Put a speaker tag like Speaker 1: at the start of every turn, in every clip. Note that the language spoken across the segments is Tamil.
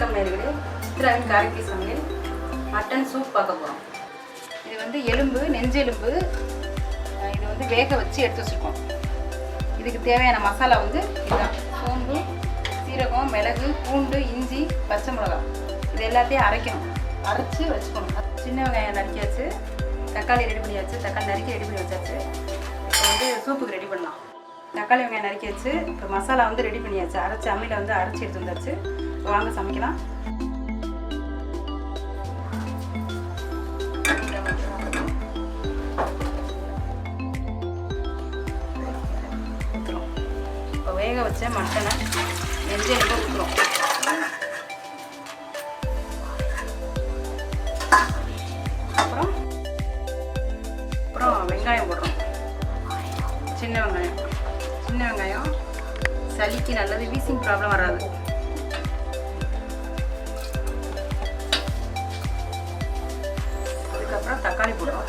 Speaker 1: வணக்கம் நேயர்களே, சித்ராவின் காரைக்குடி சமையல் மட்டன் சூப் பார்க்க போகிறோம். இது வந்து எலும்பு, நெஞ்செலும்பு. இது வந்து வேக வச்சு எடுத்து வச்சுருக்கோம். இதுக்கு தேவையான மசாலா வந்து இதுதான்: சோம்பு, சீரகம், மிளகு, பூண்டு, இஞ்சி, பச்சை மிளகாய். இது எல்லாத்தையும் அரைக்கணும். அரைச்சி வச்சுக்கணும். சின்ன வெங்காயம் நறுக்கியாச்சு, தக்காளி ரெடி பண்ணியாச்சு, தக்காளி நறுக்கி ரெடி பண்ணி வச்சாச்சு. இப்போ வந்து சூப்புக்கு ரெடி பண்ணலாம். தக்காளி வெங்காயம் நறுக்கி வச்சு இப்போ மசாலா வந்து ரெடி பண்ணியாச்சு. அரைச்சி அம்மியில் வந்து அரைச்சி எடுத்து வந்தாச்சு. இப்போ வாங்க சமைக்கலாம். இப்போ வேக வச்ச மட்டனை நெஞ்செலும்பு ஊற்றுறோம். அப்புறம் வெங்காயம் போடுறோம். சின்ன வெங்காயம் சளிக்கு நல்லது, வீசிங் ப்ராப்ளம் வராது. அதுக்கப்புறம் தக்காளி போடுறோம்.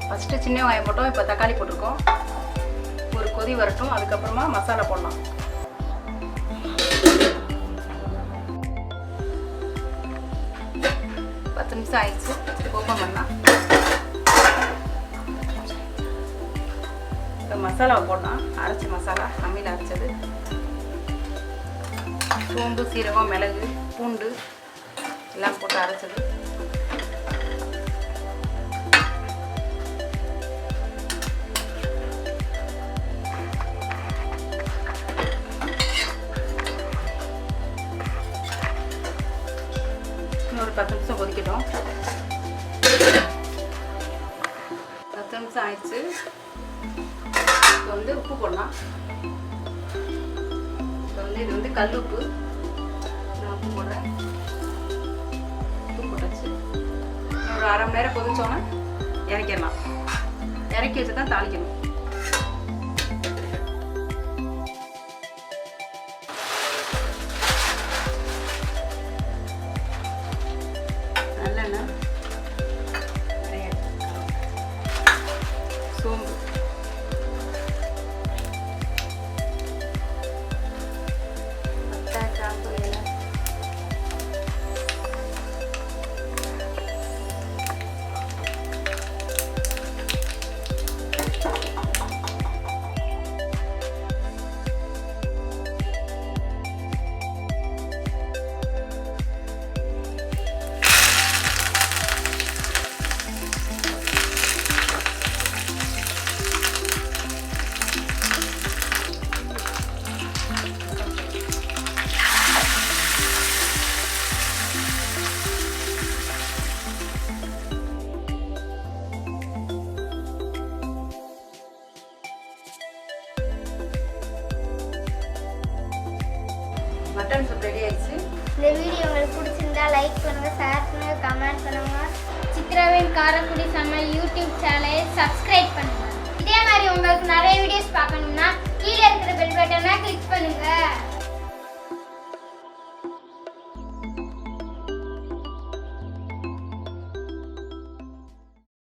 Speaker 1: ஃபஸ்ட்டு சின்ன வெங்காயம் போட்டோம், இப்போ தக்காளி போட்டிருக்கோம். ஒரு கொதி வரட்டும், அதுக்கப்புறமா மசாலா போடலாம். நிமிஷம் ஆயிடுச்சு. ஓப்பன் பண்ணலாம். இப்போ மசாலாவை போடலாம். அரைச்ச மசாலா, அம்மியில் அரைச்சது. சோம்பு, சீரகம், மிளகு, பூண்டு எல்லாம் போட்டு அரைச்சது. ஒரு 10 நிமிஷம் கொதிக்கட்டும். 10 நிமிஷம் ஆயிடுச்சு. இப்போ வந்து உப்பு போடலாம். இப்போ வந்து இது வந்து கல் உப்பு. நான் உப்பு போடுறேன். உப்பு போட்டாச்சு. ஒரு அரை மணி நேரம் கொதிச்சோன்னா இறக்கிடலாம். இறக்கி வச்சு தான் தாளிக்கணும். சோம்பு, மட்டன் சூப் ரெடி ஆயிடுச்சு.
Speaker 2: இந்த வீடியோ உங்களுக்கு பிடிச்சிருந்தா லைக் பண்ணுங்க, ஷேர் பண்ணுங்க, கமெண்ட் பண்ணுங்க. சித்ராவின் காரைக்குடி சமையல் யூடியூப் சேனலை சப்ஸ்கிரைப் பண்ணுங்க. இதே மாதிரி உங்களுக்கு நிறைய வீடியோஸ் பார்க்கணும்னா கீழே இருக்கிற பெல் பட்டனை கிளிக் பண்ணுங்க.